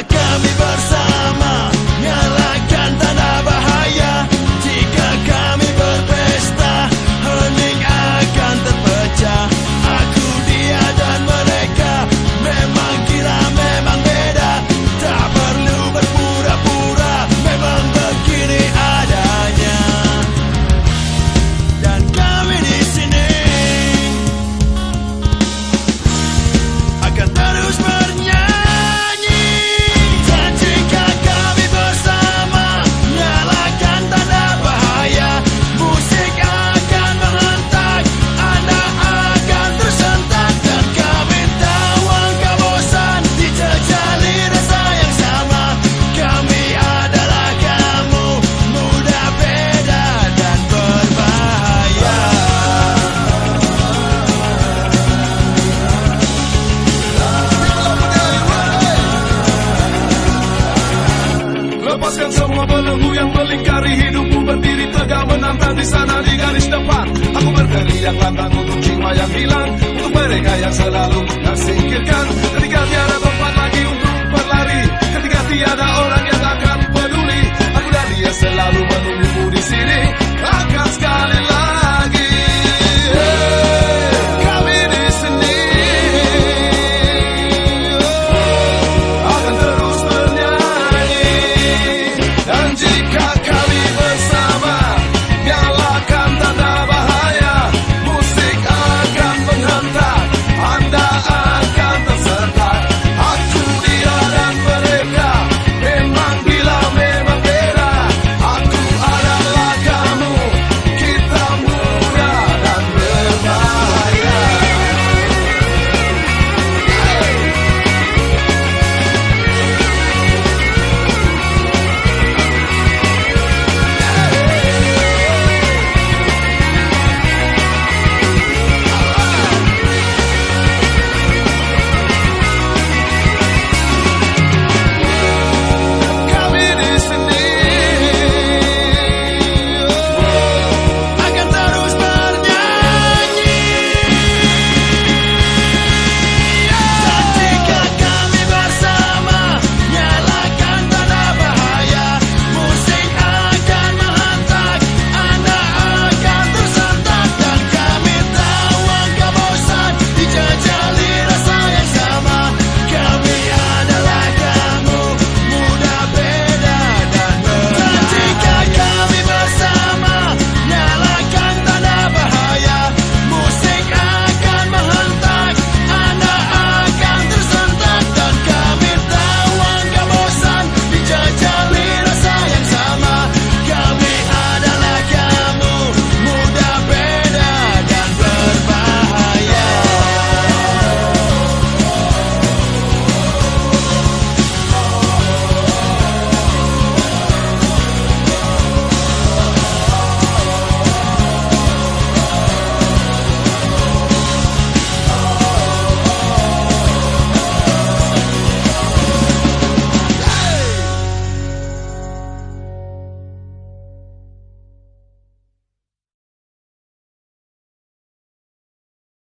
kami bersama, nyalakan tanda bahaya. Jika kami berpesta, hening akan terpecah. Aku, dia dan mereka memang gila, memang beda. Tak perlu berpura-pura, memang begini adanya. Dan kami di sini akan terus bernyanyi. Dan jika kami bersama, nyalakan tanda bahaya. Musik akan menghentak, Anda akan tersentak. Dan kami tahu engkau bosan dijajali rasa yang sama. Kami adalah kamu, muda, beda, dan berbahaya. Lepaskan semua belenggu yang melingkari hidupmu, berdiri tegak menantang di sana di garis depan. Aku berteriak lantang untuk jiwa yang hilang, untuk mereka yang selalu tak singkirkan. Ketika tiada tempat lagi untuk berlari, ketika tiada orang